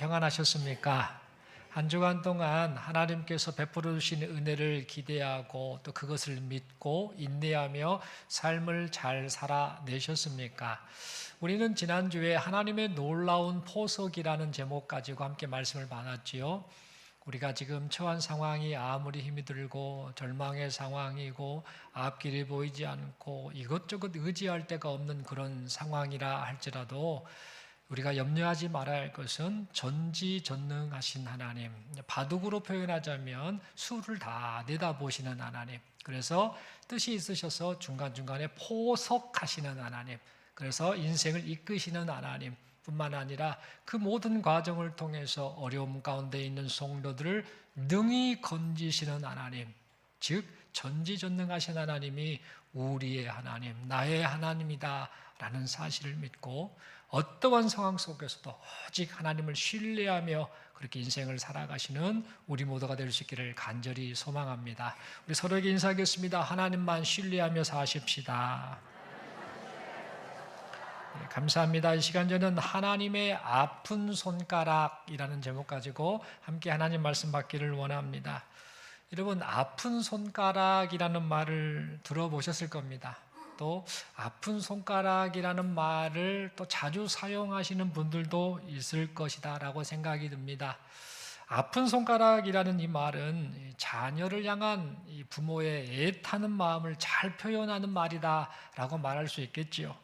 평안하셨습니까? 한 주간 동안 하나님께서 베풀어 주신 은혜를 기대하고 또 그것을 믿고 인내하며 삶을 잘 살아내셨습니까? 우리는 지난주에 하나님의 놀라운 포석이라는 제목 가지고 함께 말씀을 나눴지요. 우리가 지금 처한 상황이 아무리 힘이 들고 절망의 상황이고 앞길이 보이지 않고 이것저것 의지할 데가 없는 그런 상황이라 할지라도 우리가 염려하지 말아야 할 것은 전지전능하신 하나님, 바둑으로 표현하자면 수를 다 내다보시는 하나님, 그래서 뜻이 있으셔서 중간중간에 포석하시는 하나님, 그래서 인생을 이끄시는 하나님 뿐만 아니라 그 모든 과정을 통해서 어려움 가운데 있는 성도들을 능히 건지시는 하나님, 즉 전지전능하신 하나님이 우리의 하나님, 나의 하나님이다 라는 사실을 믿고 어떠한 상황 속에서도 오직 하나님을 신뢰하며 그렇게 인생을 살아가시는 우리 모두가 될 수 있기를 간절히 소망합니다. 우리 서로에게 인사하겠습니다. 하나님만 신뢰하며 사십시다. 네, 감사합니다. 이 시간 저는 하나님의 아픈 손가락이라는 제목 가지고 함께 하나님 말씀 받기를 원합니다. 여러분, 아픈 손가락이라는 말을 들어보셨을 겁니다. 또 아픈 손가락이라는 말을 또 자주 사용하시는 분들도 있을 것이다 라고 생각이 듭니다. 아픈 손가락이라는 이 말은 자녀를 향한 이 부모의 애타는 마음을 잘 표현하는 말이다 라고 말할 수 있겠지요.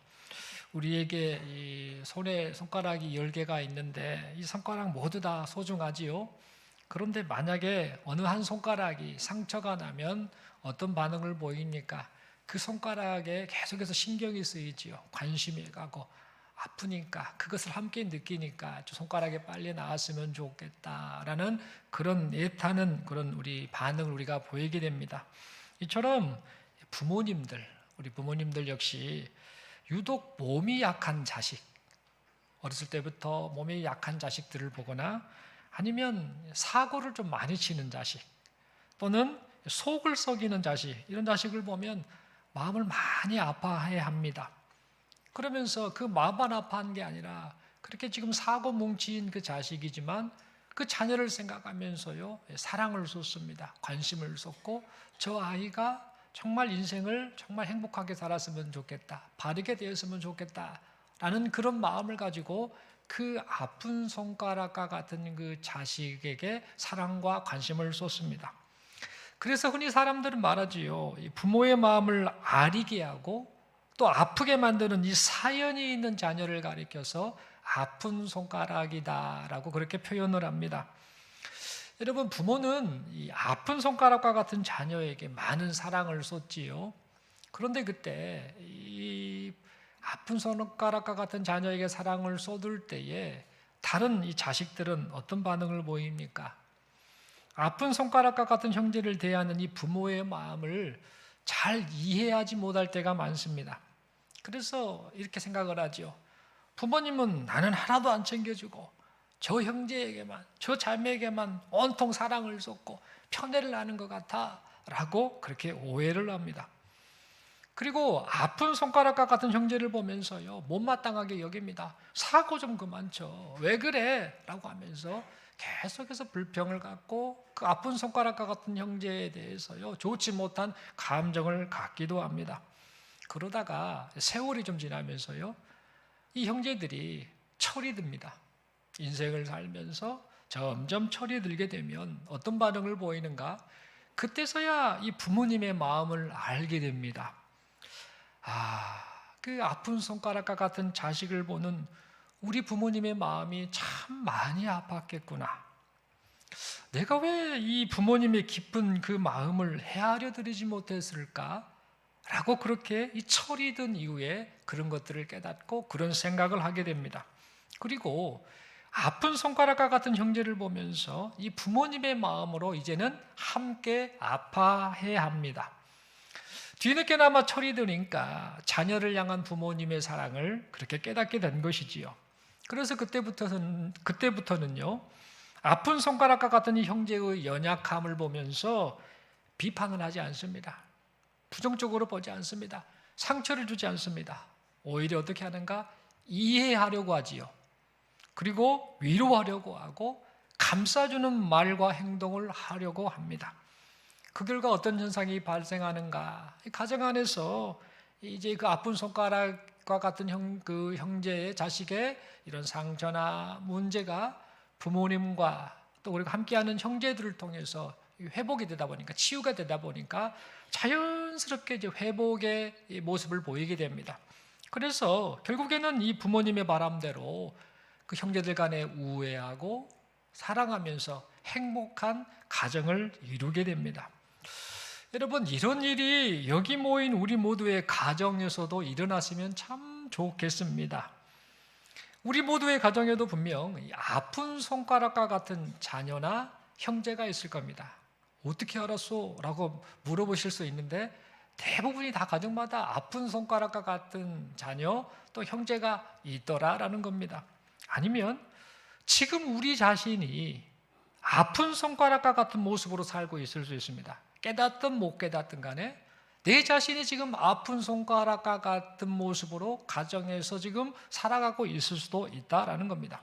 우리에게 이 손에 손가락이 10개가 있는데 이 손가락 모두 다 소중하지요. 그런데 만약에 어느 한 손가락이 상처가 나면 어떤 반응을 보입니까? 그 손가락에 계속해서 신경이 쓰이지요. 관심이 가고 아프니까 그것을 함께 느끼니까 저 손가락에 빨리 나았으면 좋겠다라는 그런 애타는 그런 우리 반응을 우리가 보이게 됩니다. 이처럼 우리 부모님들 역시 유독 몸이 약한 자식, 어렸을 때부터 몸이 약한 자식들을 보거나 아니면 사고를 좀 많이 치는 자식 또는 속을 썩이는 자식, 이런 자식을 보면 마음을 많이 아파해야 합니다. 그러면서 그 마음만 아파한 게 아니라 그렇게 지금 사고 뭉친 그 자식이지만 그 자녀를 생각하면서요, 사랑을 쏟습니다. 관심을 쏟고 저 아이가 정말 인생을 정말 행복하게 살았으면 좋겠다, 바르게 되었으면 좋겠다 라는 그런 마음을 가지고 그 아픈 손가락과 같은 그 자식에게 사랑과 관심을 쏟습니다. 그래서 흔히 사람들은 말하지요. 부모의 마음을 아리게 하고 또 아프게 만드는 이 사연이 있는 자녀를 가리켜서 아픈 손가락이다라고 그렇게 표현을 합니다. 여러분, 부모는 이 아픈 손가락과 같은 자녀에게 많은 사랑을 쏟지요. 그런데 그때 이 아픈 손가락과 같은 자녀에게 사랑을 쏟을 때에 다른 이 자식들은 어떤 반응을 보입니까? 아픈 손가락과 같은 형제를 대하는 이 부모의 마음을 잘 이해하지 못할 때가 많습니다. 그래서 이렇게 생각을 하죠. 부모님은 나는 하나도 안 챙겨주고 저 형제에게만, 저 자매에게만 온통 사랑을 쏟고 편애를 하는 것 같아 라고 그렇게 오해를 합니다. 그리고 아픈 손가락과 같은 형제를 보면서요, 못마땅하게 여깁니다. 사고 좀 그만 쳐. 왜 그래? 라고 하면서 계속해서 불평을 갖고 그 아픈 손가락과 같은 형제에 대해서요, 좋지 못한 감정을 갖기도 합니다. 그러다가 세월이 좀 지나면서요, 이 형제들이 철이 듭니다. 인생을 살면서 점점 철이 들게 되면 어떤 반응을 보이는가? 그때서야 이 부모님의 마음을 알게 됩니다. 그 아픈 손가락과 같은 자식을 보는 우리 부모님의 마음이 참 많이 아팠겠구나. 내가 왜 이 부모님의 기쁜 그 마음을 헤아려 드리지 못했을까? 라고 그렇게 이 철이 든 이후에 그런 것들을 깨닫고 그런 생각을 하게 됩니다. 그리고 아픈 손가락과 같은 형제를 보면서 이 부모님의 마음으로 이제는 함께 아파해야 합니다. 뒤늦게나마 철이 드니까 자녀를 향한 부모님의 사랑을 그렇게 깨닫게 된 것이지요. 그래서 그때부터는요, 아픈 손가락과 같은 이 형제의 연약함을 보면서 비판을 하지 않습니다. 부정적으로 보지 않습니다. 상처를 주지 않습니다. 오히려 어떻게 하는가? 이해하려고 하지요. 그리고 위로하려고 하고 감싸주는 말과 행동을 하려고 합니다. 그 결과 어떤 현상이 발생하는가? 가정 안에서 이제 그 아픈 손가락과 같은 형제의 자식의 이런 상처나 문제가 부모님과 또 우리가 함께하는 형제들을 통해서 회복이 되다 보니까, 치유가 되다 보니까 자연스럽게 이제 회복의 모습을 보이게 됩니다. 그래서 결국에는 이 부모님의 바람대로 그 형제들 간에 우애하고 사랑하면서 행복한 가정을 이루게 됩니다. 여러분, 이런 일이 여기 모인 우리 모두의 가정에서도 일어났으면 참 좋겠습니다. 우리 모두의 가정에도 분명 아픈 손가락과 같은 자녀나 형제가 있을 겁니다. 어떻게 알았어? 라고 물어보실 수 있는데, 대부분이 다 가정마다 아픈 손가락과 같은 자녀 또 형제가 있더라라는 겁니다. 아니면 지금 우리 자신이 아픈 손가락과 같은 모습으로 살고 있을 수 있습니다. 깨닫든 못 깨닫든 간에 내 자신이 지금 아픈 손가락과 같은 모습으로 가정에서 지금 살아가고 있을 수도 있다라는 겁니다.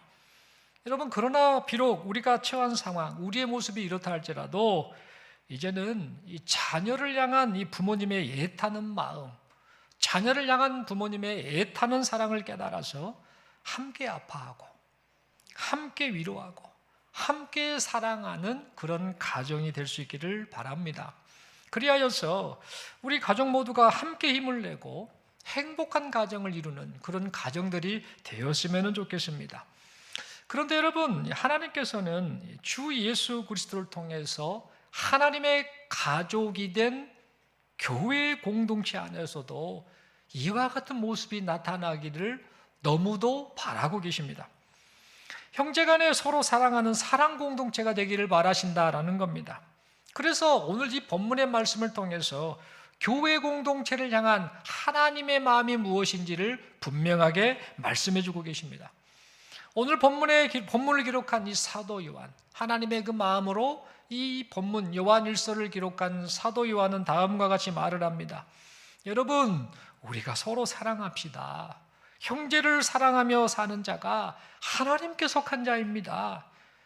여러분, 그러나 비록 우리가 처한 상황, 우리의 모습이 이렇다 할지라도 이제는 이 자녀를 향한 이 부모님의 애타는 마음, 자녀를 향한 부모님의 애타는 사랑을 깨달아서 함께 아파하고 함께 위로하고 함께 사랑하는 그런 가정이 될 수 있기를 바랍니다. 그리하여서 우리 가족 모두가 함께 힘을 내고 행복한 가정을 이루는 그런 가정들이 되었으면 좋겠습니다. 그런데 여러분, 하나님께서는 주 예수 그리스도를 통해서 하나님의 가족이 된 교회 공동체 안에서도 이와 같은 모습이 나타나기를 너무도 바라고 계십니다. 형제간에 서로 사랑하는 사랑 공동체가 되기를 바라신다라는 겁니다. 그래서 오늘 이 본문의 말씀을 통해서 교회 공동체를 향한 하나님의 마음이 무엇인지를 분명하게 말씀해주고 계십니다. 오늘 본문을 기록한 이 사도 요한, 하나님의 그 마음으로 이 본문 요한일서를 기록한 사도 요한은 다음과 같이 말을 합니다. 여러분, 우리가 서로 사랑합시다. 형제를 사랑하며 사는 자가 하나님께 속한 자입니다.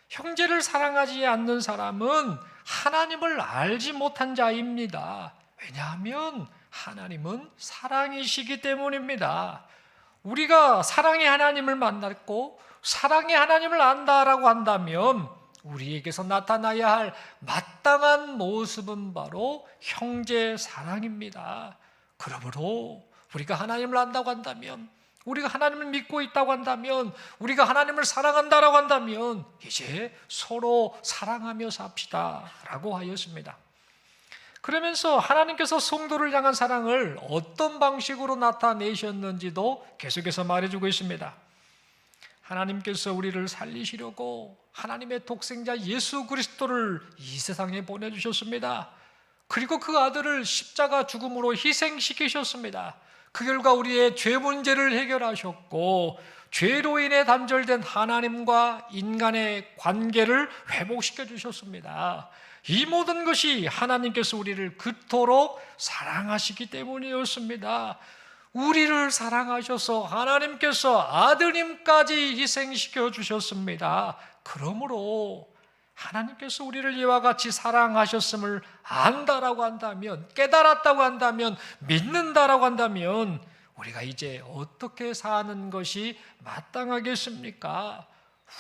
형제를 사랑하지 않는 사람은 하나님을 알지 못한 자입니다. 왜냐하면 하나님은 사랑이시기 때문입니다. 우리가 사랑의 하나님을 만났고 사랑의 하나님을 안다라고 한다면 우리에게서 나타나야 할 마땅한 모습은 바로 형제 사랑입니다. 그러므로 우리가 하나님을 안다고 한다면, 우리가 하나님을 믿고 있다고 한다면, 우리가 하나님을 사랑한다라고 한다면 이제 서로 사랑하며 삽시다 라고 하였습니다. 그러면서 하나님께서 성도를 향한 사랑을 어떤 방식으로 나타내셨는지도 계속해서 말해주고 있습니다. 하나님께서 우리를 살리시려고 하나님의 독생자 예수 그리스도를 이 세상에 보내주셨습니다. 그리고 그 아들을 십자가 죽음으로 희생시키셨습니다. 그 결과 우리의 죄 문제를 해결하셨고 죄로 인해 단절된 하나님과 인간의 관계를 회복시켜 주셨습니다. 이 모든 것이 하나님께서 우리를 그토록 사랑하시기 때문이었습니다. 우리를 사랑하셔서 하나님께서 아드님까지 희생시켜 주셨습니다. 그러므로 하나님께서 우리를 이와 같이 사랑하셨음을 안다라고 한다면, 깨달았다고 한다면, 믿는다라고 한다면 우리가 이제 어떻게 사는 것이 마땅하겠습니까?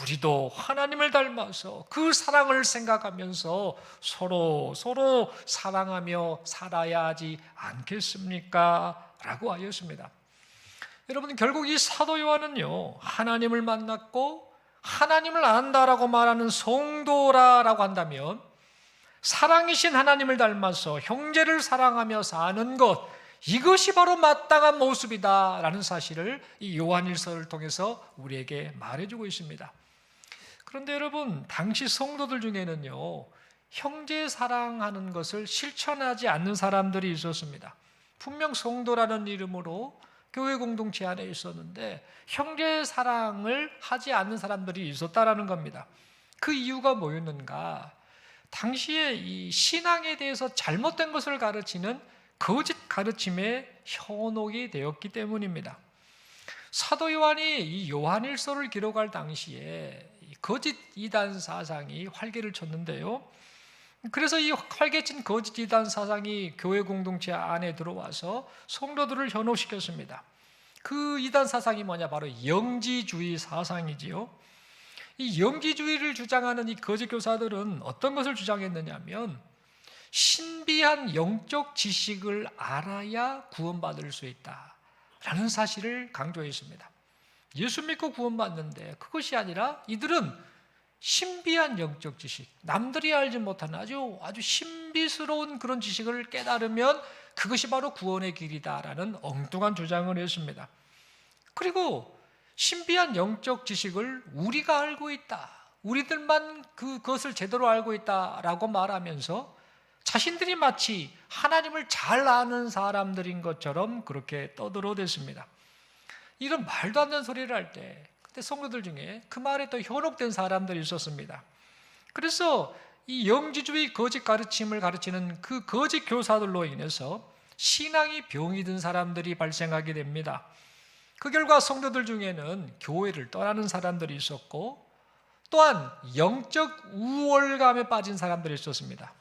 우리도 하나님을 닮아서 그 사랑을 생각하면서 서로 사랑하며 살아야 하지 않겠습니까? 라고 하였습니다. 여러분, 결국 이 사도 요한은요, 하나님을 만났고 하나님을 안다라고 말하는 성도라고 한다면 사랑이신 하나님을 닮아서 형제를 사랑하며 사는 것, 이것이 바로 마땅한 모습이다라는 사실을 이 요한일서를 통해서 우리에게 말해주고 있습니다. 그런데 여러분, 당시 성도들 중에는요, 형제 사랑하는 것을 실천하지 않는 사람들이 있었습니다. 분명 성도라는 이름으로 교회 공동체 안에 있었는데 형제 사랑을 하지 않는 사람들이 있었다라는 겁니다. 그 이유가 뭐였는가? 당시에 이 신앙에 대해서 잘못된 것을 가르치는 거짓 가르침에 현혹이 되었기 때문입니다. 사도 요한이 이 요한일서를 기록할 당시에 이 거짓 이단 사상이 활개를 쳤는데요. 그래서 이 활개친 거짓 이단 사상이 교회 공동체 안에 들어와서 성도들을 현혹시켰습니다. 그 이단 사상이 뭐냐? 바로 영지주의 사상이지요. 이 영지주의를 주장하는 이 거짓 교사들은 어떤 것을 주장했느냐면 신비한 영적 지식을 알아야 구원받을 수 있다라는 사실을 강조했습니다. 예수 믿고 구원받는데 그것이 아니라 이들은 신비한 영적 지식, 남들이 알지 못하는 아주 신비스러운 그런 지식을 깨달으면 그것이 바로 구원의 길이다라는 엉뚱한 주장을 했습니다. 그리고 신비한 영적 지식을 우리가 알고 있다, 우리들만 그것을 제대로 알고 있다라고 말하면서 자신들이 마치 하나님을 잘 아는 사람들인 것처럼 그렇게 떠들어댔습니다. 이런 말도 안 되는 소리를 할 때 그때 성도들 중에 그 말에 또 현혹된 사람들이 있었습니다. 그래서 이 영지주의 거짓 가르침을 가르치는 그 거짓 교사들로 인해서 신앙이 병이 든 사람들이 발생하게 됩니다. 그 결과 성도들 중에는 교회를 떠나는 사람들이 있었고 또한 영적 우월감에 빠진 사람들이 있었습니다.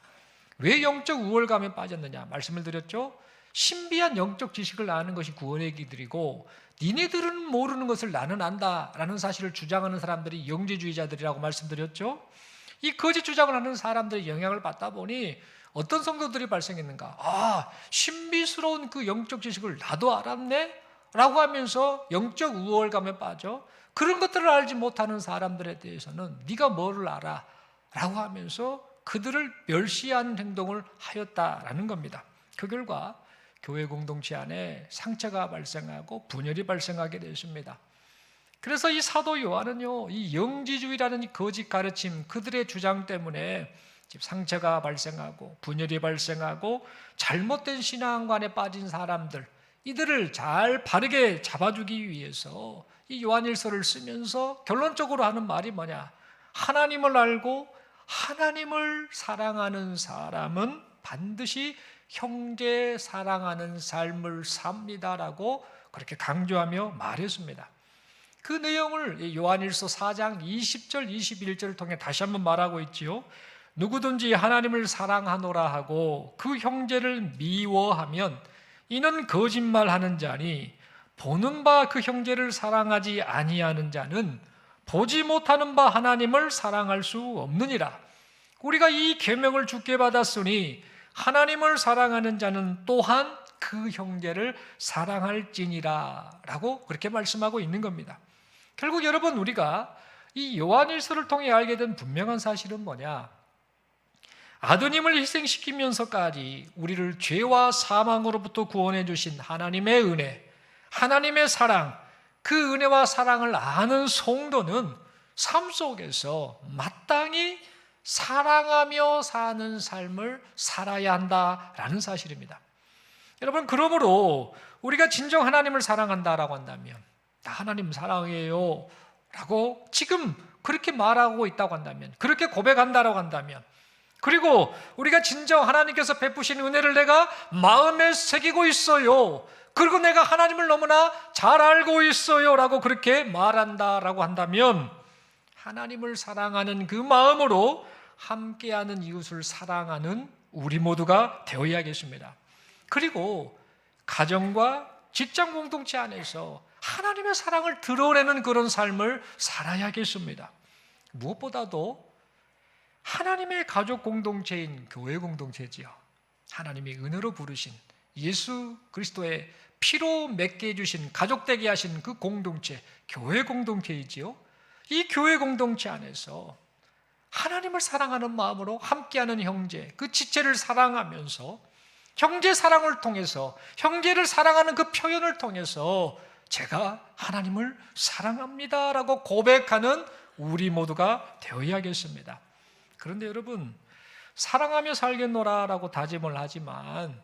왜 영적 우월감에 빠졌느냐 말씀을 드렸죠. 신비한 영적 지식을 아는 것이 구원의 길이고 니네들은 모르는 것을 나는 안다라는 사실을 주장하는 사람들이 영지주의자들이라고 말씀드렸죠. 이 거짓 주장을 하는 사람들의 영향을 받다 보니 어떤 성도들이 발생했는가? 신비스러운 그 영적 지식을 나도 알았네? 라고 하면서 영적 우월감에 빠져 그런 것들을 알지 못하는 사람들에 대해서는 네가 뭐를 알아? 라고 하면서 그들을 멸시하는 행동을 하였다라는 겁니다. 그 결과 교회 공동체 안에 상처가 발생하고 분열이 발생하게 됐습니다. 그래서 이 사도 요한은요, 이 영지주의라는 이 거짓 가르침, 그들의 주장 때문에 상처가 발생하고 분열이 발생하고 잘못된 신앙관에 빠진 사람들, 이들을 잘 바르게 잡아주기 위해서 이 요한일서를 쓰면서 결론적으로 하는 말이 뭐냐? 하나님을 알고 하나님을 사랑하는 사람은 반드시 형제 사랑하는 삶을 삽니다라고 그렇게 강조하며 말했습니다. 그 내용을 요한일서 4장 20절 21절을 통해 다시 한번 말하고 있지요. 누구든지 하나님을 사랑하노라 하고 그 형제를 미워하면 이는 거짓말하는 자니 보는 바 그 형제를 사랑하지 아니하는 자는 보지 못하는 바 하나님을 사랑할 수 없느니라. 우리가 이 계명을 주께 받았으니 하나님을 사랑하는 자는 또한 그 형제를 사랑할지니라 라고 그렇게 말씀하고 있는 겁니다. 결국 여러분, 우리가 이 요한일서를 통해 알게 된 분명한 사실은 뭐냐? 아드님을 희생시키면서까지 우리를 죄와 사망으로부터 구원해 주신 하나님의 은혜, 하나님의 사랑, 그 은혜와 사랑을 아는 성도는 삶 속에서 마땅히 사랑하며 사는 삶을 살아야 한다라는 사실입니다. 여러분, 그러므로 우리가 진정 하나님을 사랑한다라고 한다면, 나 하나님 사랑해요 라고 지금 그렇게 말하고 있다고 한다면, 그렇게 고백한다라고 한다면, 그리고 우리가 진정 하나님께서 베푸신 은혜를 내가 마음에 새기고 있어요, 그리고 내가 하나님을 너무나 잘 알고 있어요 라고 그렇게 말한다라고 한다면, 하나님을 사랑하는 그 마음으로 함께하는 이웃을 사랑하는 우리 모두가 되어야겠습니다. 그리고 가정과 직장 공동체 안에서 하나님의 사랑을 드러내는 그런 삶을 살아야겠습니다. 무엇보다도 하나님의 가족 공동체인 교회 공동체지요. 하나님이 은혜로 부르신 예수 그리스도의 피로 맺게 해주신 가족 되게 하신 그 공동체, 교회 공동체이지요. 이 교회 공동체 안에서 하나님을 사랑하는 마음으로 함께하는 형제, 그 지체를 사랑하면서 형제 사랑을 통해서, 형제를 사랑하는 그 표현을 통해서 제가 하나님을 사랑합니다라고 고백하는 우리 모두가 되어야겠습니다. 그런데 여러분, 사랑하며 살겠노라라고 다짐을 하지만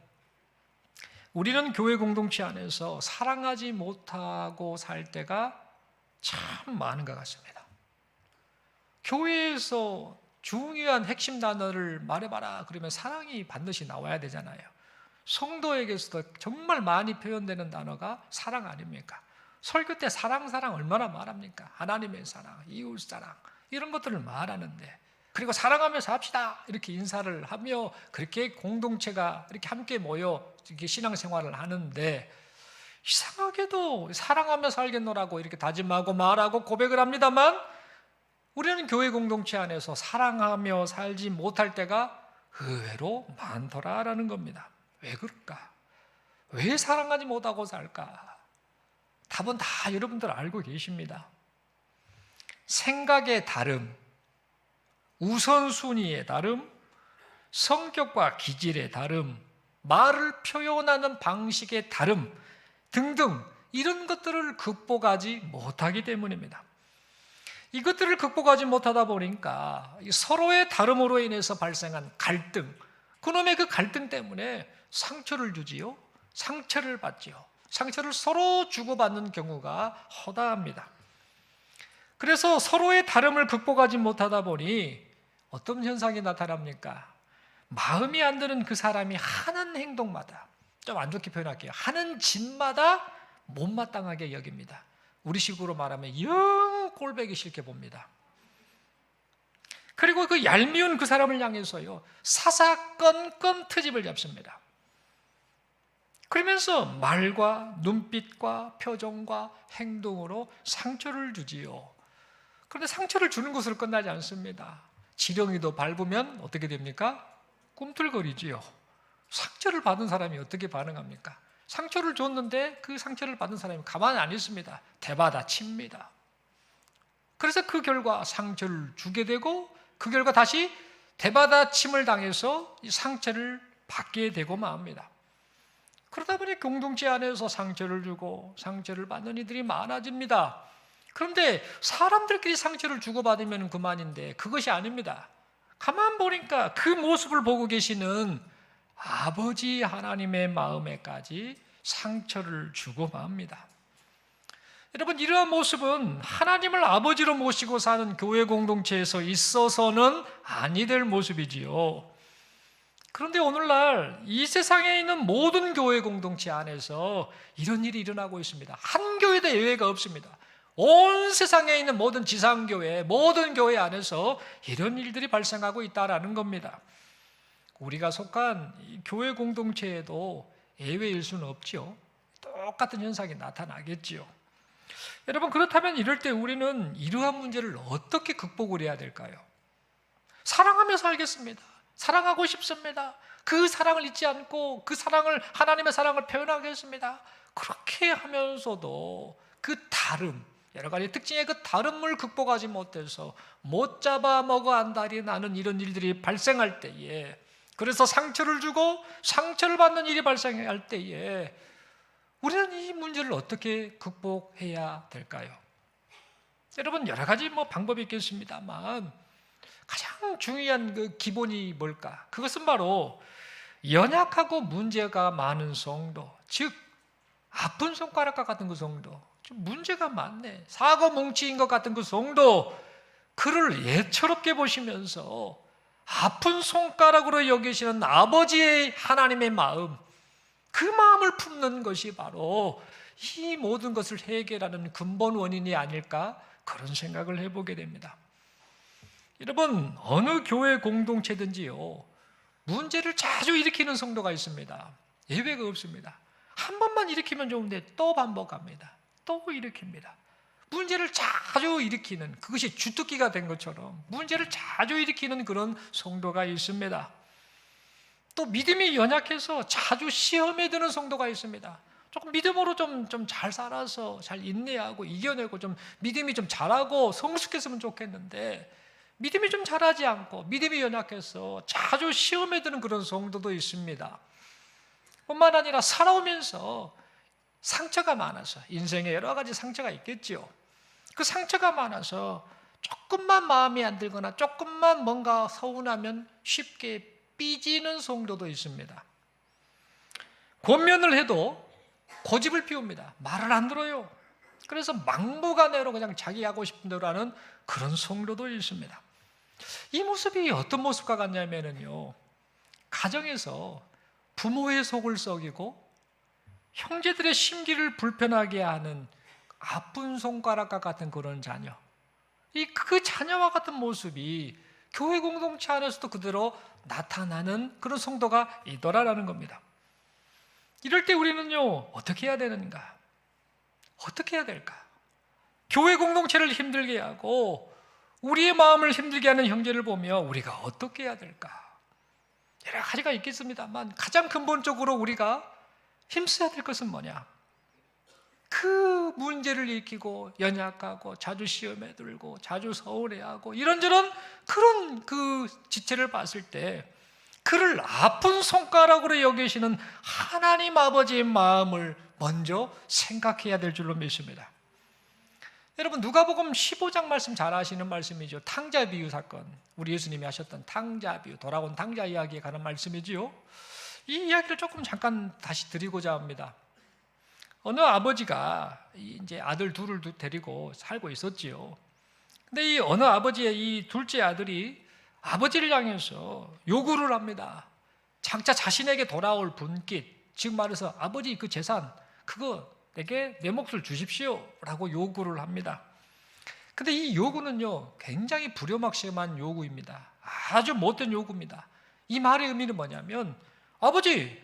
우리는 교회 공동체 안에서 사랑하지 못하고 살 때가 참 많은 것 같습니다. 교회에서 중요한 핵심 단어를 말해봐라 그러면 사랑이 반드시 나와야 되잖아요. 성도에게서도 정말 많이 표현되는 단어가 사랑 아닙니까? 설교 때 사랑 얼마나 말합니까? 하나님의 사랑, 이웃 사랑 이런 것들을 말하는데, 그리고 사랑하면서 합시다 이렇게 인사를 하며 그렇게 공동체가 이렇게 함께 모여 이렇게 신앙생활을 하는데, 이상하게도 사랑하며 살겠노라고 이렇게 다짐하고 말하고 고백을 합니다만 우리는 교회 공동체 안에서 사랑하며 살지 못할 때가 의외로 많더라라는 겁니다. 왜 그럴까? 왜 사랑하지 못하고 살까? 답은 다 여러분들 알고 계십니다. 생각의 다름, 우선순위의 다름, 성격과 기질의 다름, 말을 표현하는 방식의 다름 등등 이런 것들을 극복하지 못하기 때문입니다. 이것들을 극복하지 못하다 보니까 서로의 다름으로 인해서 발생한 갈등, 그놈의 그 갈등 때문에 상처를 주지요. 상처를 받지요. 상처를 서로 주고받는 경우가 허다합니다. 그래서 서로의 다름을 극복하지 못하다 보니 어떤 현상이 나타납니까? 마음이 안 드는 그 사람이 하는 행동마다, 좀 안 좋게 표현할게요, 하는 짓마다 못마땅하게 여깁니다. 우리식으로 말하면 영 꼴보기 싫게 봅니다. 그리고 그 얄미운 그 사람을 향해서요, 사사건건 트집을 잡습니다. 그러면서 말과 눈빛과 표정과 행동으로 상처를 주지요. 그런데 상처를 주는 것으로 끝나지 않습니다. 지렁이도 밟으면 어떻게 됩니까? 꿈틀거리지요. 상처를 받은 사람이 어떻게 반응합니까? 상처를 줬는데 그 상처를 받은 사람이 가만히 안 있습니다. 대받아 칩니다. 그래서 그 결과 상처를 주게 되고 그 결과 다시 대받아 침을 당해서 이 상처를 받게 되고 맙니다. 그러다 보니 공동체 안에서 상처를 주고 상처를 받는 이들이 많아집니다. 그런데 사람들끼리 상처를 주고받으면 그만인데 그것이 아닙니다. 가만 보니까 그 모습을 보고 계시는 아버지 하나님의 마음에까지 상처를 주고 맙니다. 여러분, 이러한 모습은 하나님을 아버지로 모시고 사는 교회 공동체에서 있어서는 아니 될 모습이지요. 그런데 오늘날 이 세상에 있는 모든 교회 공동체 안에서 이런 일이 일어나고 있습니다. 한 교회도 예외가 없습니다. 온 세상에 있는 모든 지상교회, 모든 교회 안에서 이런 일들이 발생하고 있다는 겁니다. 우리가 속한 교회 공동체에도 예외일 수는 없죠. 똑같은 현상이 나타나겠지요. 여러분, 그렇다면 이럴 때 우리는 이러한 문제를 어떻게 극복을 해야 될까요? 사랑하며 살겠습니다. 사랑하고 싶습니다. 그 사랑을 잊지 않고 그 사랑을, 하나님의 사랑을 표현하겠습니다. 그렇게 하면서도 그 다름, 여러 가지 특징의 그 다름을 극복하지 못해서 못 잡아먹어 안달이 나는 이런 일들이 발생할 때에, 그래서 상처를 주고 상처를 받는 일이 발생할 때에 우리는 이 문제를 어떻게 극복해야 될까요? 여러분, 여러 가지 방법이 있겠습니다만 가장 중요한 그 기본이 뭘까? 그것은 바로 연약하고 문제가 많은 성도, 즉 아픈 손가락과 같은 그 성도, 좀 문제가 많네, 사고 뭉치인 것 같은 그 성도, 그를 예처롭게 보시면서 아픈 손가락으로 여기시는 아버지의 하나님의 마음, 그 마음을 품는 것이 바로 이 모든 것을 해결하는 근본 원인이 아닐까, 그런 생각을 해보게 됩니다. 여러분, 어느 교회 공동체든지요, 문제를 자주 일으키는 성도가 있습니다. 예외가 없습니다. 한 번만 일으키면 좋은데 또 반복합니다. 또 일으킵니다. 문제를 자주 일으키는, 그것이 주특기가 된 것처럼 문제를 자주 일으키는 그런 성도가 있습니다. 또 믿음이 연약해서 자주 시험에 드는 성도가 있습니다. 조금 믿음으로 좀 잘 살아서 잘 인내하고 이겨내고 좀 믿음이 좀 잘하고 성숙했으면 좋겠는데 믿음이 좀 잘하지 않고 믿음이 연약해서 자주 시험에 드는 그런 성도도 있습니다. 뿐만 아니라 살아오면서 상처가 많아서, 인생에 여러 가지 상처가 있겠죠. 그 상처가 많아서 조금만 마음이 안 들거나 조금만 뭔가 서운하면 쉽게 삐지는 성도도 있습니다. 권면을 해도 고집을 피웁니다. 말을 안 들어요. 그래서 막무가내로 그냥 자기 하고 싶은 대로 하는 그런 성도도 있습니다. 이 모습이 어떤 모습과 같냐면요, 가정에서 부모의 속을 썩이고 형제들의 심기를 불편하게 하는 아픈 손가락과 같은 그런 자녀, 그 자녀와 같은 모습이 교회 공동체 안에서도 그대로 나타나는 그런 성도가 있더라라는 겁니다. 이럴 때 우리는요, 어떻게 해야 되는가? 어떻게 해야 될까? 교회 공동체를 힘들게 하고 우리의 마음을 힘들게 하는 형제를 보며 우리가 어떻게 해야 될까? 여러 가지가 있겠습니다만 가장 근본적으로 우리가 힘써야 될 것은 뭐냐? 그 문제를 일으키고 연약하고 자주 시험에 들고 자주 서운해하고 이런저런 그런 그 지체를 봤을 때 그를 아픈 손가락으로 여기시는 하나님 아버지의 마음을 먼저 생각해야 될 줄로 믿습니다. 여러분, 누가복음 15장 말씀 잘 아시는 말씀이죠. 탕자 비유 사건, 우리 예수님이 하셨던 탕자 비유, 돌아온 탕자 이야기에 관한 말씀이지요. 이 이야기를 조금 잠깐 다시 드리고자 합니다. 어느 아버지가 이제 아들 둘을 데리고 살고 있었지요. 근데 이 어느 아버지의 이 둘째 아들이 아버지를 향해서 요구를 합니다. 장차 자신에게 돌아올 분깃, 즉 말해서 아버지 그 재산, 그거 내게 내 몫을 주십시오 라고 요구를 합니다. 근데 이 요구는요, 굉장히 불효막심한 요구입니다. 아주 못된 요구입니다. 이 말의 의미는 뭐냐면, 아버지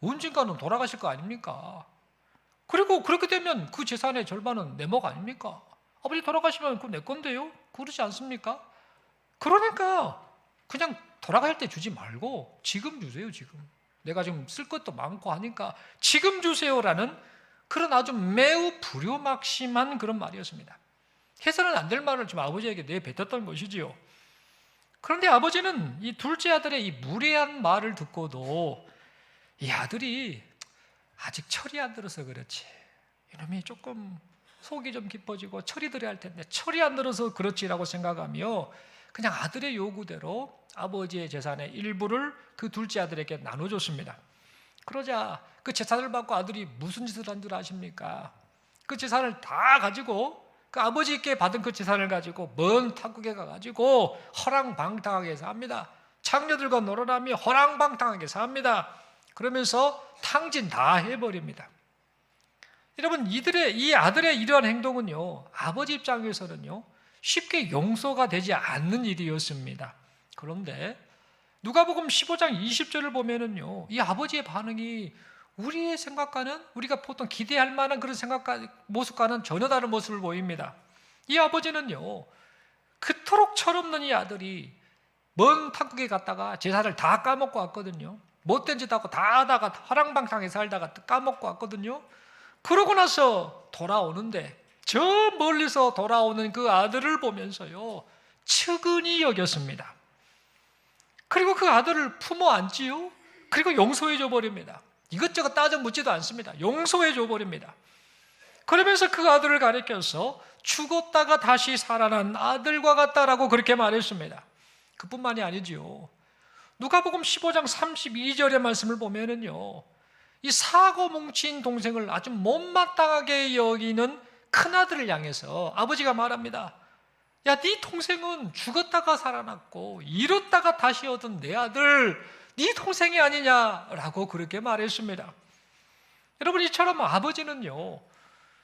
언젠가는 돌아가실 거 아닙니까? 그리고 그렇게 되면 그 재산의 절반은 내 몫 아닙니까? 아버지 돌아가시면 그거 내 건데요? 그러지 않습니까? 그러니까 그냥 돌아갈 때 주지 말고 지금 주세요. 지금 내가 지금 쓸 것도 많고 하니까 지금 주세요라는 그런 아주 매우 불효막심한 그런 말이었습니다. 해서는 안 될 말을 지금 아버지에게 내뱉었던 것이지요. 그런데 아버지는 이 둘째 아들의 이 무례한 말을 듣고도 이 아들이 아직 철이 안 들어서 그렇지, 이놈이 조금 속이 좀 깊어지고 철이 들어야 할 텐데 철이 안 들어서 그렇지라고 생각하며 그냥 아들의 요구대로 아버지의 재산의 일부를 그 둘째 아들에게 나눠줬습니다. 그러자 그 재산을 받고 아들이 무슨 짓을 한 줄 아십니까? 그 재산을 다 가지고, 그 아버지께 받은 그 재산을 가지고 먼 타국에 가가지고 허랑방탕하게 삽니다. 창녀들과 놀아나며 허랑방탕하게 삽니다. 그러면서 탕진 다 해버립니다. 여러분, 이 아들의 이러한 행동은요, 아버지 입장에서는요, 쉽게 용서가 되지 않는 일이었습니다. 그런데 누가복음 15장 20절을 보면은요, 이 아버지의 반응이 우리의 생각과는, 우리가 보통 기대할 만한 그런 모습과는 전혀 다른 모습을 보입니다. 이 아버지는요, 그토록 철없는 이 아들이 먼 타국에 갔다가 재산을 다 까먹고 왔거든요. 못된 짓 하고 다 하다가 허랑방탕에 살다가 까먹고 왔거든요. 그러고 나서 돌아오는데 저 멀리서 돌아오는 그 아들을 보면서요, 측은히 여겼습니다. 그리고 그 아들을 품어 안지요. 그리고 용서해 줘 버립니다. 이것저것 따져 묻지도 않습니다. 용서해 줘 버립니다. 그러면서 그 아들을 가리켜서 죽었다가 다시 살아난 아들과 같다라고 그렇게 말했습니다. 그뿐만이 아니지요. 누가복음 15장 32절의 말씀을 보면은요, 이 사고 뭉친 동생을 아주 못마땅하게 여기는 큰아들을 향해서 아버지가 말합니다. 야, 네 동생은 죽었다가 살아났고 잃었다가 다시 얻은 내 아들, 네 동생이 아니냐라고 그렇게 말했습니다. 여러분, 이처럼 아버지는요,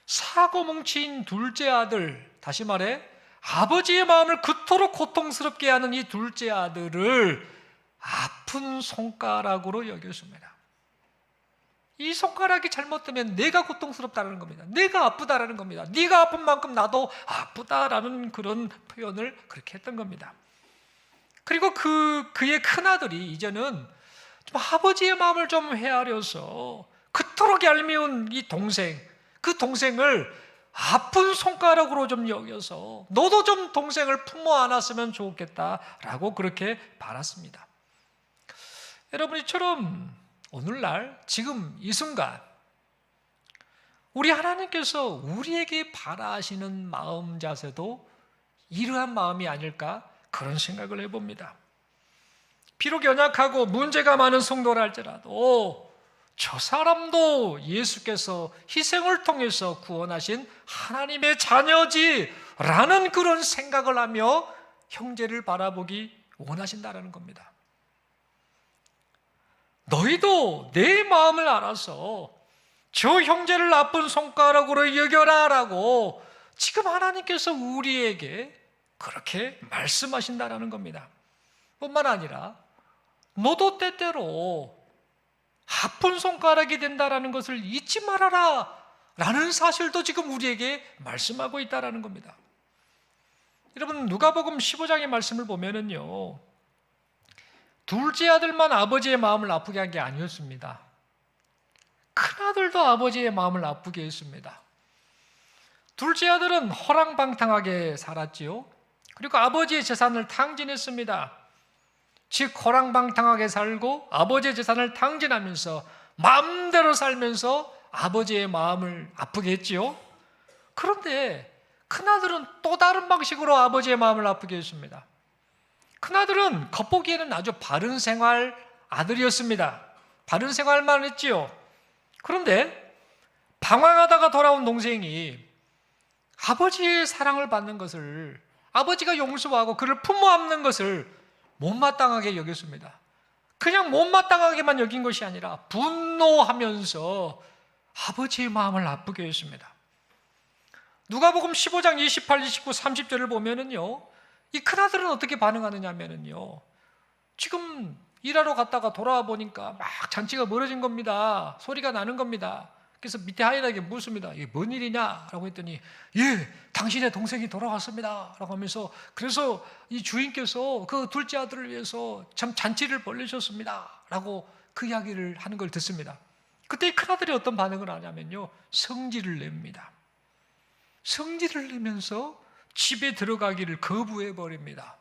사고 뭉친 둘째 아들, 다시 말해 아버지의 마음을 그토록 고통스럽게 하는 이 둘째 아들을 아픈 손가락으로 여겼습니다. 이 손가락이 잘못되면 내가 고통스럽다는 겁니다. 내가 아프다라는 겁니다. 네가 아픈 만큼 나도 아프다라는 그런 표현을 그렇게 했던 겁니다. 그리고 그의 큰아들이 이제는 좀 아버지의 마음을 좀 헤아려서 그토록 얄미운 이 동생, 그 동생을 아픈 손가락으로 좀 여겨서 너도 좀 동생을 품어 안았으면 좋겠다라고 그렇게 바랐습니다. 여러분, 이처럼 오늘날 지금 이 순간 우리 하나님께서 우리에게 바라시는 마음 자세도 이러한 마음이 아닐까, 그런 생각을 해봅니다. 비록 연약하고 문제가 많은 성도라 할지라도 저 사람도 예수께서 희생을 통해서 구원하신 하나님의 자녀지라는 그런 생각을 하며 형제를 바라보기 원하신다라는 겁니다. 너희도 내 마음을 알아서 저 형제를 나쁜 손가락으로 여겨라라고 지금 하나님께서 우리에게 그렇게 말씀하신다라는 겁니다. 뿐만 아니라 너도 때때로 아픈 손가락이 된다라는 것을 잊지 말아라 라는 사실도 지금 우리에게 말씀하고 있다라는 겁니다. 여러분, 누가복음 15장의 말씀을 보면은요, 둘째 아들만 아버지의 마음을 아프게 한 게 아니었습니다. 큰아들도 아버지의 마음을 아프게 했습니다. 둘째 아들은 허랑방탕하게 살았지요. 그리고 아버지의 재산을 탕진했습니다. 즉 허랑방탕하게 살고 아버지의 재산을 탕진하면서 마음대로 살면서 아버지의 마음을 아프게 했지요. 그런데 큰아들은 또 다른 방식으로 아버지의 마음을 아프게 했습니다. 큰아들은 겉보기에는 아주 바른 생활 아들이었습니다. 바른 생활만 했지요. 그런데 방황하다가 돌아온 동생이 아버지의 사랑을 받는 것을, 아버지가 용서하고 그를 품어 안는 것을 못마땅하게 여겼습니다. 그냥 못마땅하게만 여긴 것이 아니라 분노하면서 아버지의 마음을 아프게 했습니다. 누가복음 15장 28, 29, 30절을 보면은요, 이 큰아들은 어떻게 반응하느냐 하면은요, 지금 일하러 갔다가 돌아와 보니까 막 잔치가 멀어진 겁니다. 소리가 나는 겁니다. 그래서 밑에 아이에게 묻습니다. 이게 뭔 일이냐? 라고 했더니, 예, 당신의 동생이 돌아왔습니다. 라고 하면서, 그래서 이 주인께서 그 둘째 아들을 위해서 참 잔치를 벌리셨습니다. 라고 그 이야기를 하는 걸 듣습니다. 그때 이 큰아들이 어떤 반응을 하냐면요, 성질을 냅니다. 성질을 내면서 집에 들어가기를 거부해버립니다.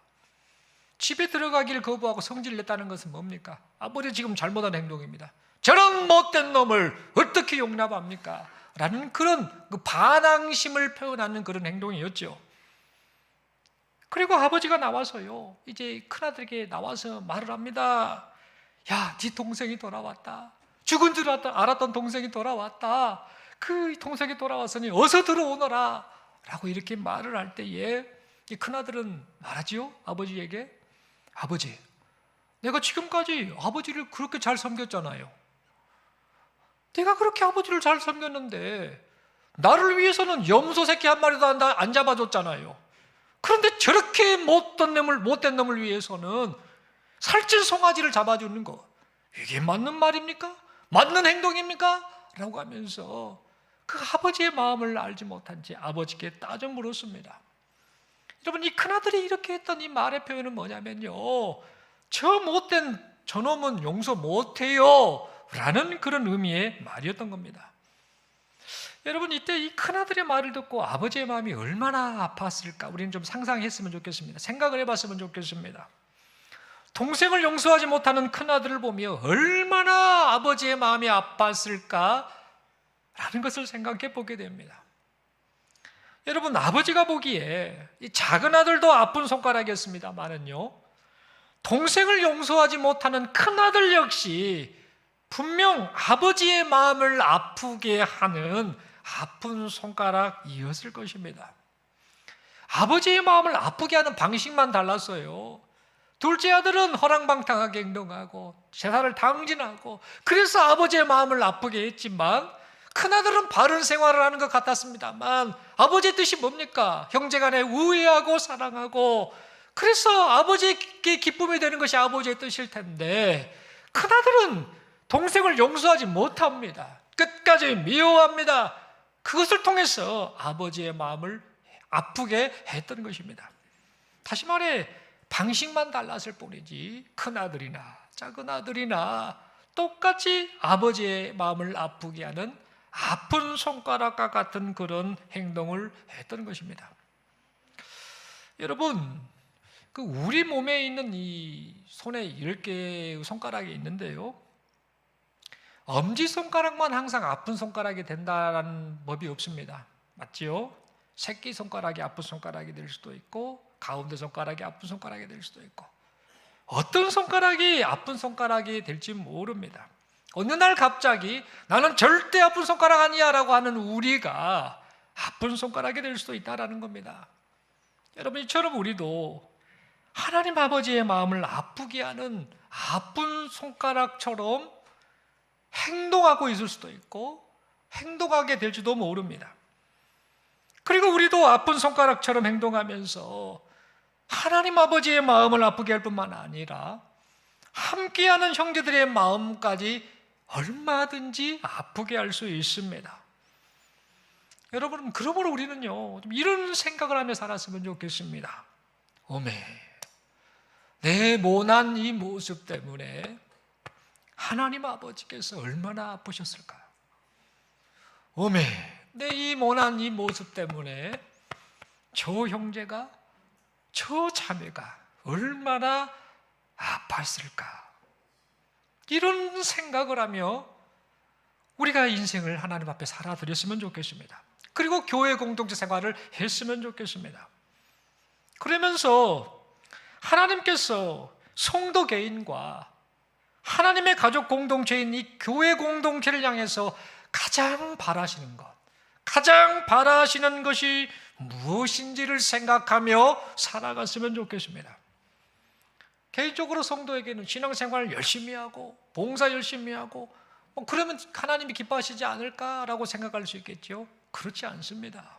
집에 들어가기를 거부하고 성질을 냈다는 것은 뭡니까? 아버지 지금 잘못한 행동입니다. 저런 못된 놈을 어떻게 용납합니까? 라는 그런 반항심을 표현하는 그런 행동이었죠. 그리고 아버지가 나와서요, 이제 큰아들에게 나와서 말을 합니다. 야, 네 동생이 돌아왔다. 죽은 줄 알았던 동생이 돌아왔다. 그 동생이 돌아왔으니 어서 들어오너라. 라고 이렇게 말을 할 때에 이 큰아들은 말하지요, 아버지에게. 아버지, 내가 지금까지 아버지를 그렇게 잘 섬겼잖아요. 내가 그렇게 아버지를 잘 섬겼는데 나를 위해서는 염소 새끼 한 마리도 안 잡아줬잖아요. 그런데 저렇게 못된 놈을 위해서는 살찐 송아지를 잡아주는 거, 이게 맞는 말입니까? 맞는 행동입니까? 라고 하면서 그 아버지의 마음을 알지 못한 채 아버지께 따져 물었습니다. 여러분, 이 큰아들이 이렇게 했던 이 말의 표현은 뭐냐면요, 저 못된 저놈은 용서 못해요 라는 그런 의미의 말이었던 겁니다. 여러분, 이때 이 큰아들의 말을 듣고 아버지의 마음이 얼마나 아팠을까 우리는 좀 상상했으면 좋겠습니다. 생각을 해봤으면 좋겠습니다. 동생을 용서하지 못하는 큰아들을 보며 얼마나 아버지의 마음이 아팠을까 라는 것을 생각해 보게 됩니다. 여러분, 아버지가 보기에 이 작은 아들도 아픈 손가락이었습니다만은요, 동생을 용서하지 못하는 큰아들 역시 분명 아버지의 마음을 아프게 하는 아픈 손가락이었을 것입니다. 아버지의 마음을 아프게 하는 방식만 달랐어요. 둘째 아들은 허랑방탕하게 행동하고 재산을 탕진하고 그래서 아버지의 마음을 아프게 했지만, 큰아들은 바른 생활을 하는 것 같았습니다만 아버지의 뜻이 뭡니까? 형제간에 우애하고 사랑하고, 그래서 아버지에게 기쁨이 되는 것이 아버지의 뜻일 텐데 큰아들은 동생을 용서하지 못합니다. 끝까지 미워합니다. 그것을 통해서 아버지의 마음을 아프게 했던 것입니다. 다시 말해 방식만 달랐을 뿐이지 큰아들이나 작은 아들이나 똑같이 아버지의 마음을 아프게 하는 아픈 손가락과 같은 그런 행동을 했던 것입니다. 여러분, 그 우리 몸에 있는 이 손에 10개의 손가락이 있는데요, 엄지손가락만 항상 아픈 손가락이 된다는 법이 없습니다. 맞지요? 새끼손가락이 아픈 손가락이 될 수도 있고 가운데 손가락이 아픈 손가락이 될 수도 있고, 어떤 손가락이 아픈 손가락이 될지 모릅니다. 어느 날 갑자기 나는 절대 아픈 손가락 아니야 라고 하는 우리가 아픈 손가락이 될 수도 있다는 겁니다. 여러분, 이처럼 우리도 하나님 아버지의 마음을 아프게 하는 아픈 손가락처럼 행동하고 있을 수도 있고 행동하게 될지도 모릅니다. 그리고 우리도 아픈 손가락처럼 행동하면서 하나님 아버지의 마음을 아프게 할 뿐만 아니라 함께하는 형제들의 마음까지 얼마든지 아프게 할 수 있습니다. 여러분, 그러므로 우리는요, 좀 이런 생각을 하며 살았으면 좋겠습니다. 오메, 내 모난 이 모습 때문에 하나님 아버지께서 얼마나 아프셨을까요? 오메, 내 이 모난 이 모습 때문에 저 형제가, 저 자매가 얼마나 아팠을까? 이런 생각을 하며 우리가 인생을 하나님 앞에 살아드렸으면 좋겠습니다. 그리고 교회 공동체 생활을 했으면 좋겠습니다. 그러면서 하나님께서 성도 개인과 하나님의 가족 공동체인 이 교회 공동체를 향해서 가장 바라시는 것, 가장 바라시는 것이 무엇인지를 생각하며 살아갔으면 좋겠습니다. 개인적으로 성도에게는 신앙생활을 열심히 하고 봉사 열심히 하고 그러면 하나님이 기뻐하시지 않을까라고 생각할 수 있겠죠. 그렇지 않습니다.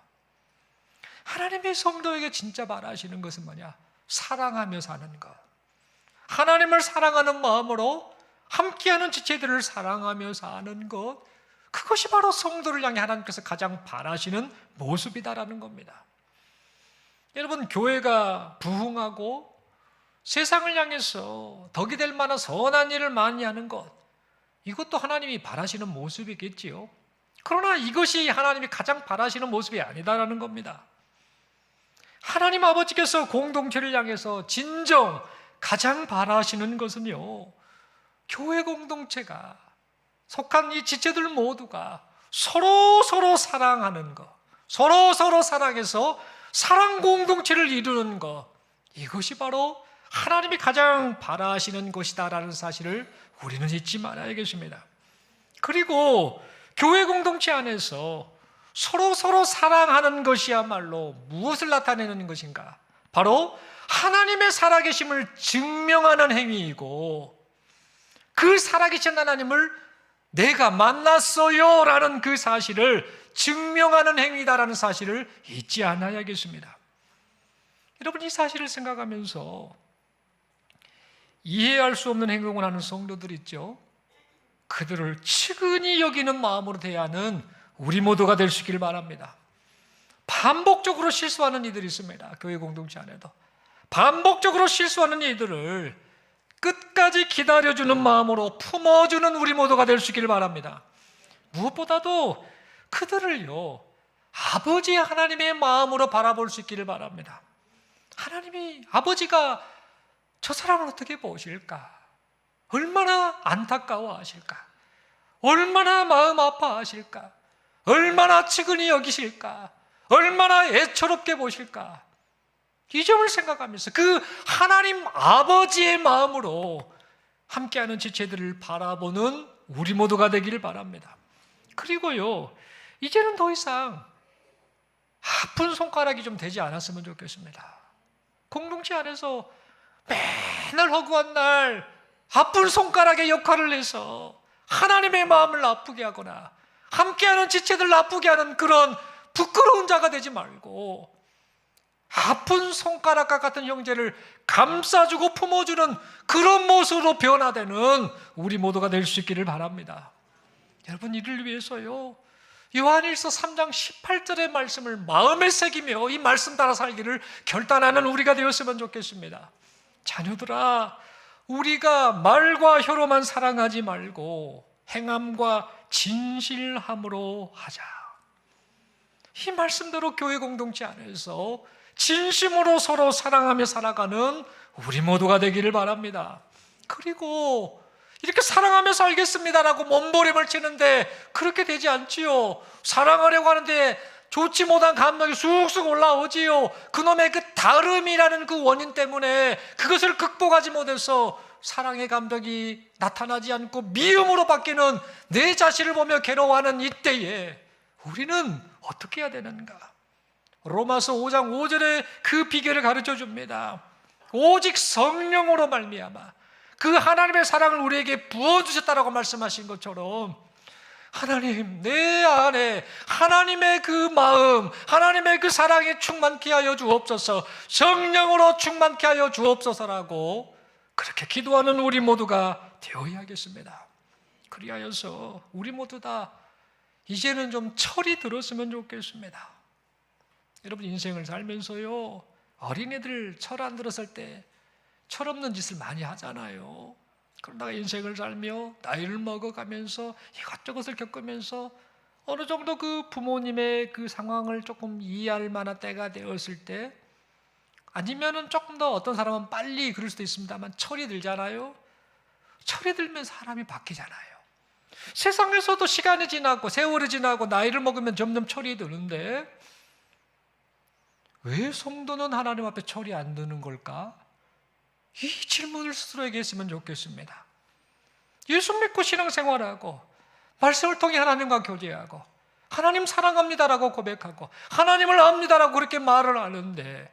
하나님의 성도에게 진짜 바라시는 것은 뭐냐? 사랑하며 사는 것. 하나님을 사랑하는 마음으로 함께하는 지체들을 사랑하며 사는 것, 그것이 바로 성도를 향해 하나님께서 가장 바라시는 모습이다라는 겁니다. 여러분, 교회가 부흥하고 세상을 향해서 덕이 될 만한 선한 일을 많이 하는 것, 이것도 하나님이 바라시는 모습이겠지요. 그러나 이것이 하나님이 가장 바라시는 모습이 아니다라는 겁니다. 하나님 아버지께서 공동체를 향해서 진정 가장 바라시는 것은요, 교회 공동체가 속한 이 지체들 모두가 서로 사랑하는 것, 서로 사랑해서 사랑 공동체를 이루는 것, 이것이 바로 하나님이 가장 바라시는 것이다라는 사실을 우리는 잊지 말아야겠습니다. 그리고 교회 공동체 안에서 서로 사랑하는 것이야말로 무엇을 나타내는 것인가? 바로 하나님의 살아계심을 증명하는 행위이고, 그 살아계신 하나님을 내가 만났어요 라는 그 사실을 증명하는 행위다라는 사실을 잊지 않아야겠습니다. 여러분, 이 사실을 생각하면서 이해할 수 없는 행동을 하는 성도들 있죠. 그들을 측은히 여기는 마음으로 대하는 우리 모두가 될 수 있기를 바랍니다. 반복적으로 실수하는 이들이 있습니다. 교회 공동체 안에도 반복적으로 실수하는 이들을 끝까지 기다려주는 마음으로 품어주는 우리 모두가 될 수 있기를 바랍니다. 무엇보다도 그들을요, 아버지 하나님의 마음으로 바라볼 수 있기를 바랍니다. 하나님이, 아버지가 저 사람을 어떻게 보실까? 얼마나 안타까워하실까? 얼마나 마음 아파하실까? 얼마나 측은히 여기실까? 얼마나 애처롭게 보실까? 이 점을 생각하면서 그 하나님 아버지의 마음으로 함께하는 지체들을 바라보는 우리 모두가 되기를 바랍니다. 그리고요, 이제는 더 이상 아픈 손가락이 좀 되지 않았으면 좋겠습니다. 공동체 안에서 맨날 허구한 날 아픈 손가락의 역할을 해서 하나님의 마음을 나쁘게 하거나 함께하는 지체들을 나쁘게 하는 그런 부끄러운 자가 되지 말고 아픈 손가락과 같은 형제를 감싸주고 품어주는 그런 모습으로 변화되는 우리 모두가 될 수 있기를 바랍니다. 여러분, 이를 위해서요, 요한일서 3장 18절의 말씀을 마음에 새기며 이 말씀 따라 살기를 결단하는 우리가 되었으면 좋겠습니다. 자녀들아, 우리가 말과 혀로만 사랑하지 말고 행함과 진실함으로 하자. 이 말씀대로 교회 공동체 안에서 진심으로 서로 사랑하며 살아가는 우리 모두가 되기를 바랍니다. 그리고 이렇게 사랑하며 살겠습니다라고 몸부림을 치는데 그렇게 되지 않지요. 사랑하려고 하는데 좋지 못한 감정이 쑥쑥 올라오지요. 그놈의 그 다름이라는 그 원인 때문에 그것을 극복하지 못해서 사랑의 감정이 나타나지 않고 미움으로 바뀌는 내 자신을 보며 괴로워하는 이때에 우리는 어떻게 해야 되는가? 로마서 5장 5절에 그 비결을 가르쳐 줍니다. 오직 성령으로 말미암아 그 하나님의 사랑을 우리에게 부어주셨다라고 말씀하신 것처럼 하나님, 내 안에 하나님의 그 마음, 하나님의 그 사랑이 충만케 하여 주옵소서, 성령으로 충만케 하여 주옵소서라고 그렇게 기도하는 우리 모두가 되어야겠습니다. 그리하여서 우리 모두 다 이제는 좀 철이 들었으면 좋겠습니다. 여러분, 인생을 살면서요, 어린애들 철 안 들었을 때 철없는 짓을 많이 하잖아요. 그러다가 인생을 살며 나이를 먹어가면서 이것저것을 겪으면서 어느 정도 그 부모님의 그 상황을 조금 이해할 만한 때가 되었을 때, 아니면은 조금 더 어떤 사람은 빨리 그럴 수도 있습니다만 철이 들잖아요. 철이 들면 사람이 바뀌잖아요. 세상에서도 시간이 지나고 세월이 지나고 나이를 먹으면 점점 철이 드는데 왜 성도는 하나님 앞에 철이 안 드는 걸까? 이 질문을 스스로에게 했으면 좋겠습니다. 예수 믿고 신앙생활하고 말씀을 통해 하나님과 교제하고 하나님 사랑합니다라고 고백하고 하나님을 압니다라고 그렇게 말을 하는데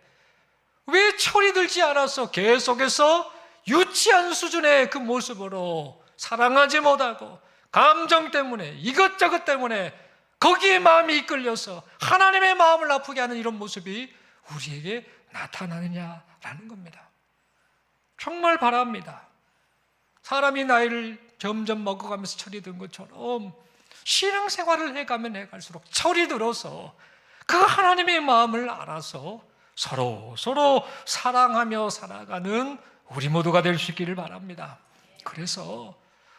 왜 철이 들지 않아서 계속해서 유치한 수준의 그 모습으로 사랑하지 못하고 감정 때문에 이것저것 때문에 거기에 마음이 이끌려서 하나님의 마음을 아프게 하는 이런 모습이 우리에게 나타나느냐라는 겁니다. 정말 바랍니다. 사람이 나이를 점점 먹어가면서 철이 든 것처럼 신앙생활을 해가면 해갈수록 철이 들어서 그 하나님의 마음을 알아서 서로 사랑하며 살아가는 우리 모두가 될 수 있기를 바랍니다. 그래서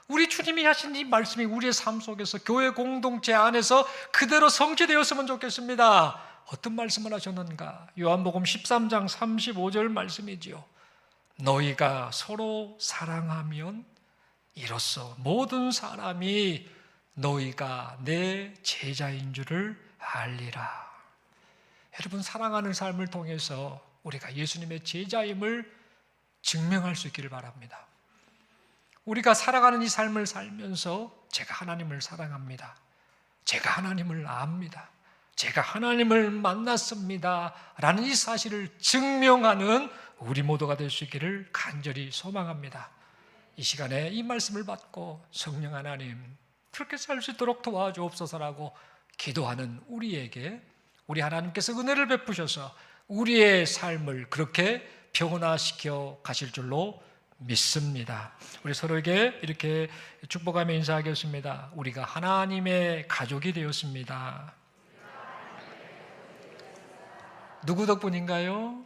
우리 주님이 하신 이 말씀이 우리의 삶 속에서 교회 공동체 안에서 그대로 성취되었으면 좋겠습니다. 어떤 말씀을 하셨는가? 요한복음 13장 35절 말씀이지요. 너희가 서로 사랑하면 이로써 모든 사람이 너희가 내 제자인 줄을 알리라. 여러분, 사랑하는 삶을 통해서 우리가 예수님의 제자임을 증명할 수 있기를 바랍니다. 우리가 살아가는 이 삶을 살면서 제가 하나님을 사랑합니다, 제가 하나님을 압니다, 제가 하나님을 만났습니다 라는 이 사실을 증명하는 우리 모두가 될 수 있기를 간절히 소망합니다. 이 시간에 이 말씀을 받고 성령 하나님 그렇게 살 수 있도록 도와주옵소서라고 기도하는 우리에게 우리 하나님께서 은혜를 베푸셔서 우리의 삶을 그렇게 변화시켜 가실 줄로 믿습니다. 우리 서로에게 이렇게 축복하며 인사하겠습니다. 우리가 하나님의 가족이 되었습니다. 누구 덕분인가요?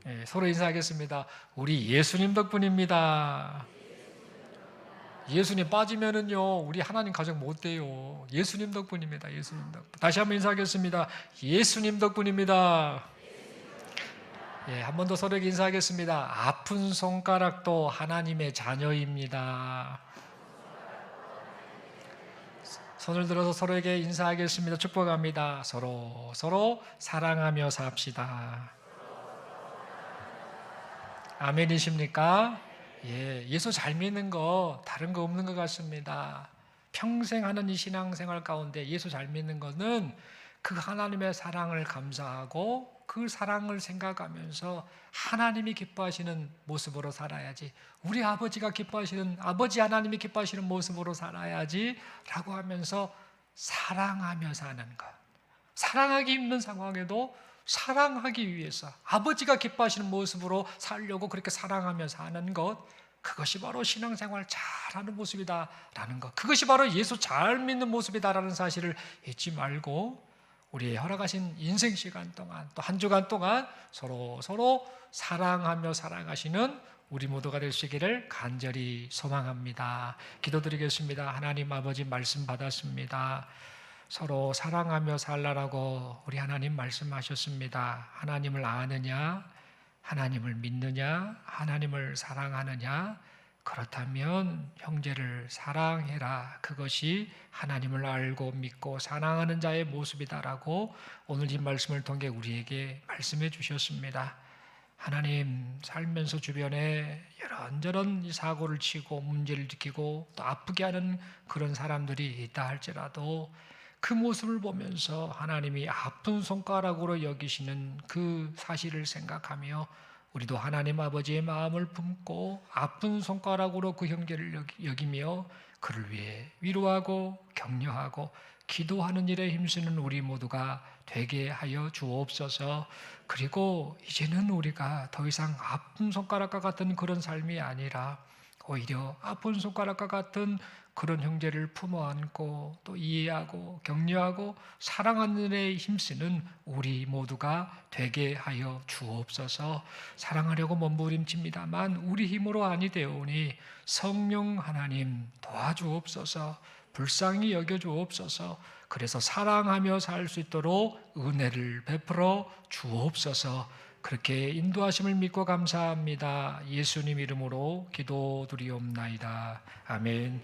네, 서로 인사하겠습니다. 우리 예수님 덕분입니다. 예수님 빠지면은요 우리 하나님 가족 못 돼요. 예수님 덕분입니다. 예수님 덕분. 다시 한번 인사하겠습니다. 예수님 덕분입니다. 예, 한 번 더 서로에게 인사하겠습니다. 아픈 손가락도 하나님의 자녀입니다. 손을 들어서 서로에게 인사하겠습니다. 축복합니다. 서로 사랑하며 삽시다. 아멘이십니까? 예, 예수 잘 믿는 거 다른 거 없는 것 같습니다. 평생 하는 이 신앙생활 가운데 예수 잘 믿는 거는 그 하나님의 사랑을 감사하고 그 사랑을 생각하면서 하나님이 기뻐하시는 모습으로 살아야지, 우리 아버지가 기뻐하시는, 아버지 하나님이 기뻐하시는 모습으로 살아야지 라고 하면서 사랑하며 사는 것, 사랑하기 힘든 상황에도 사랑하기 위해서 아버지가 기뻐하시는 모습으로 살려고 그렇게 사랑하며 사는 것, 그것이 바로 신앙생활 잘하는 모습이다라는 것, 그것이 바로 예수 잘 믿는 모습이다라는 사실을 잊지 말고 우리의 허락하신 인생 시간 동안 또 한 주간 동안 서로 사랑하며 살아가시는 우리 모두가 될 수 있기를 간절히 소망합니다. 기도드리겠습니다. 하나님 아버지 말씀 받았습니다. 서로 사랑하며 살라라고 우리 하나님 말씀하셨습니다. 하나님을 아느냐, 하나님을 믿느냐, 하나님을 사랑하느냐, 그렇다면 형제를 사랑해라. 그것이 하나님을 알고 믿고 사랑하는 자의 모습이다라고 오늘 이 말씀을 통해 우리에게 말씀해 주셨습니다. 하나님, 살면서 주변에 이런저런 사고를 치고 문제를 일으키고 또 아프게 하는 그런 사람들이 있다 할지라도 그 모습을 보면서 하나님이 아픈 손가락으로 여기시는 그 사실을 생각하며 우리도 하나님 아버지의 마음을 품고 아픈 손가락으로 그 형제를 여기며 그를 위해 위로하고 격려하고 기도하는 일에 힘쓰는 우리 모두가 되게 하여 주옵소서. 그리고 이제는 우리가 더 이상 아픈 손가락과 같은 그런 삶이 아니라 오히려 아픈 손가락과 같은 그런 형제를 품어 안고 또 이해하고 격려하고 사랑하는 일에 힘쓰는 우리 모두가 되게 하여 주옵소서. 사랑하려고 몸부림칩니다만 우리 힘으로 아니 되오니 성령 하나님 도와주옵소서. 불쌍히 여겨주옵소서. 그래서 사랑하며 살 수 있도록 은혜를 베풀어 주옵소서. 그렇게 인도하심을 믿고 감사합니다. 예수님 이름으로 기도드리옵나이다. 아멘.